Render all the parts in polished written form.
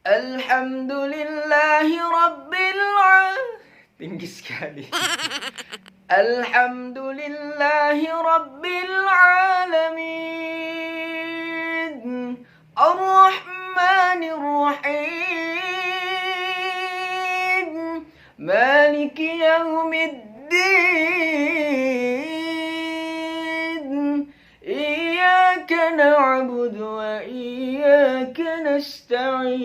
Alhamdulillahi Rabbil Alamin. Tinggi sekali. Alhamdulillahi Rabbil Alamin. Ar-Rahmanir Rahim. Maliki Yaumiddin. Iyyaka na'budu wa iyyaka nasta'in.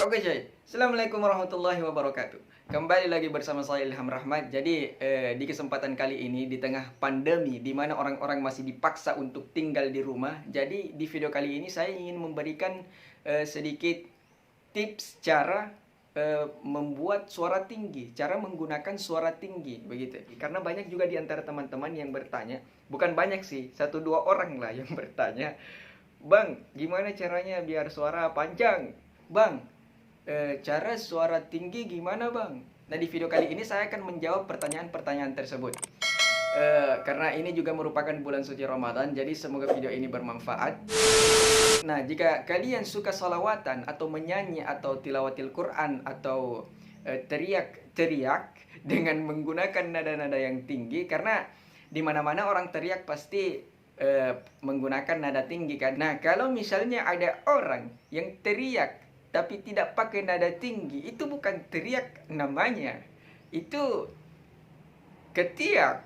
Oke coy, Assalamualaikum warahmatullahi wabarakatuh. Kembali lagi bersama saya Ilham Rahmat. Jadi di kesempatan kali ini di tengah pandemi di mana orang-orang masih dipaksa untuk tinggal di rumah. Jadi di video kali ini saya ingin memberikan sedikit tips cara membuat suara tinggi, cara menggunakan suara tinggi begitu. Karena banyak juga di antara teman-teman yang bertanya, bukan banyak sih, 1-2 orang lah yang bertanya, "Bang, gimana caranya biar suara panjang? Bang, cara suara tinggi gimana bang?" Nah di video kali ini saya akan menjawab pertanyaan-pertanyaan tersebut. Karena ini juga merupakan bulan suci Ramadan, jadi semoga video ini bermanfaat. Nah jika kalian suka salawatan atau menyanyi atau tilawatil Quran atau teriak-teriak dengan menggunakan nada-nada yang tinggi, karena di mana-mana orang teriak pasti menggunakan nada tinggi kan. Nah kalau misalnya ada orang yang teriak tapi tidak pakai nada tinggi, itu bukan teriak namanya, itu ketiak.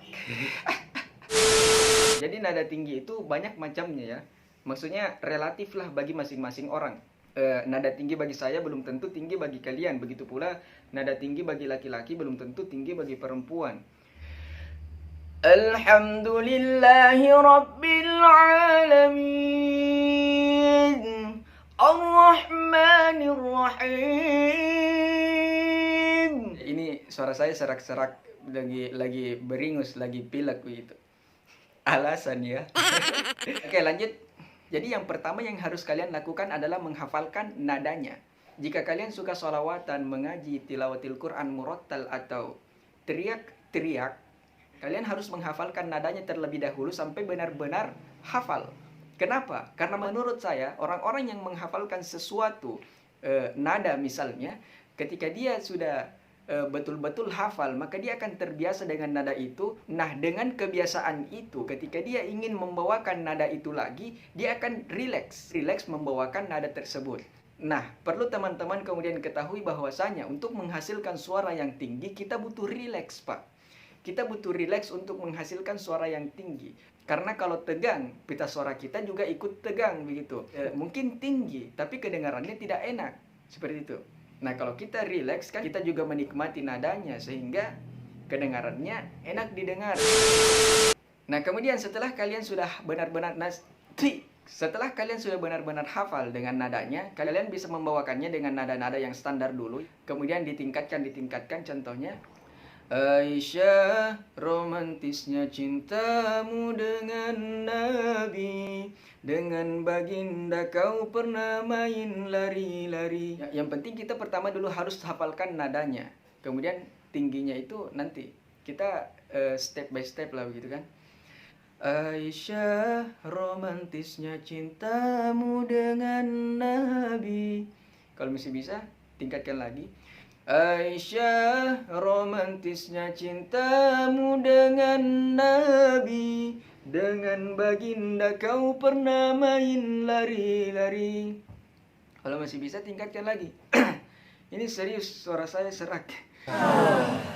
Jadi nada tinggi itu banyak macamnya ya. Maksudnya relatif lah bagi masing-masing orang. Nada tinggi bagi saya belum tentu tinggi bagi kalian. Begitu pula nada tinggi bagi laki-laki belum tentu tinggi bagi perempuan. Alhamdulillahi Rabbil Alamin. Ar-Rahmanir Rahim. Ini suara saya serak-serak, lagi beringus, lagi pilek begitu. Alasan ya. Oke, lanjut. Jadi yang pertama yang harus kalian lakukan adalah menghafalkan nadanya. Jika kalian suka sholawatan, mengaji, tilawatil Quran, murattal atau teriak-teriak, kalian harus menghafalkan nadanya terlebih dahulu sampai benar-benar hafal. Kenapa? Karena menurut saya orang-orang yang menghafalkan sesuatu nada misalnya, ketika dia sudah betul-betul hafal, maka dia akan terbiasa dengan nada itu. Nah dengan kebiasaan itu, ketika dia ingin membawakan nada itu lagi, dia akan rileks membawakan nada tersebut. Nah perlu teman-teman kemudian ketahui bahwasanya untuk menghasilkan suara yang tinggi kita butuh rileks pak. Kita butuh rileks untuk menghasilkan suara yang tinggi. Karena kalau tegang, pita suara kita juga ikut tegang begitu. Mungkin tinggi, tapi kedengarannya tidak enak. Seperti itu. Nah kalau kita rileks kan kita juga menikmati nadanya sehingga kedengarannya enak didengar. Nah kemudian setelah kalian sudah benar-benar hafal dengan nadanya, kalian bisa membawakannya dengan nada-nada yang standar dulu. Kemudian ditingkatkan contohnya. Aisyah, romantisnya cintamu dengan Nabi, dengan baginda kau pernah main lari-lari. Ya, yang penting kita pertama dulu harus hafalkan nadanya. Kemudian tingginya itu nanti kita step by step lah begitu kan. Aisyah, romantisnya cintamu dengan Nabi. Kalau masih bisa, tingkatkan lagi. Aisyah, romantisnya cintamu dengan Nabi, dengan baginda kau pernah main lari-lari. Kalau masih bisa tingkatkan lagi. Ini serius, suara saya serak.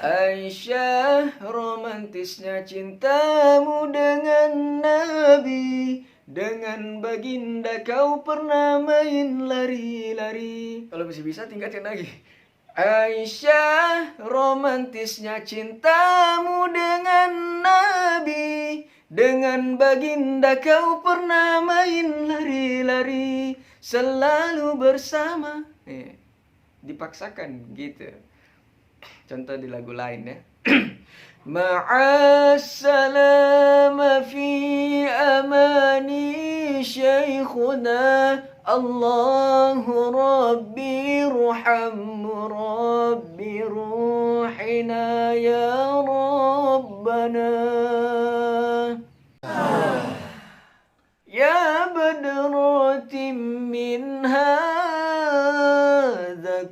Aisyah, romantisnya cintamu dengan Nabi, dengan baginda kau pernah main lari-lari. Kalau masih bisa tingkatkan lagi. Aisyah, romantisnya cintamu dengan Nabi, dengan baginda kau pernah main lari-lari, selalu bersama. Dipaksakan gitu. Contoh di lagu lain ya. Ma'assalama fi amani syekhuna, Allahu Rabbi ruhammu Rabbi ruhina ya Rabbana. Ya badrat من هذا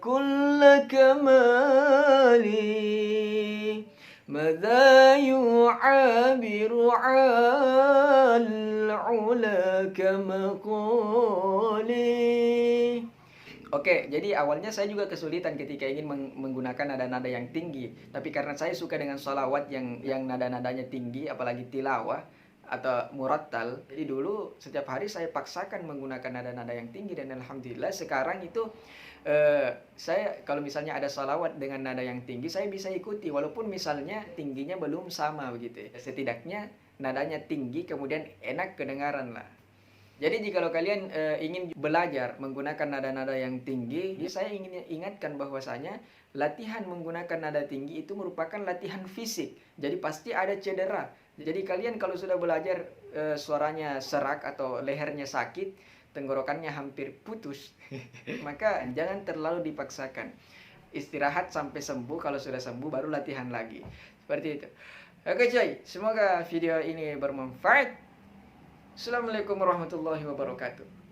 كل كمالي ماذا يعابر على العلا كمقالي. Oke, jadi awalnya saya juga kesulitan ketika ingin menggunakan nada-nada yang tinggi. Tapi karena saya suka dengan sholawat yang nada-nadanya tinggi, apalagi tilawah atau murattal. Jadi dulu setiap hari saya paksakan menggunakan nada-nada yang tinggi, dan alhamdulillah sekarang itu saya kalau misalnya ada sholawat dengan nada yang tinggi, saya bisa ikuti walaupun misalnya tingginya belum sama begitu. Setidaknya nadanya tinggi, kemudian enak kedengaran lah. Jadi jika kalian ingin belajar menggunakan nada-nada yang tinggi, saya ingin ingatkan bahwasanya latihan menggunakan nada tinggi itu merupakan latihan fisik. Jadi pasti ada cedera. Jadi kalian kalau sudah belajar suaranya serak atau lehernya sakit, tenggorokannya hampir putus, maka jangan terlalu dipaksakan. Istirahat sampai sembuh, kalau sudah sembuh baru latihan lagi. Seperti itu. Oke coy, semoga video ini bermanfaat. Assalamualaikum warahmatullahi wabarakatuh.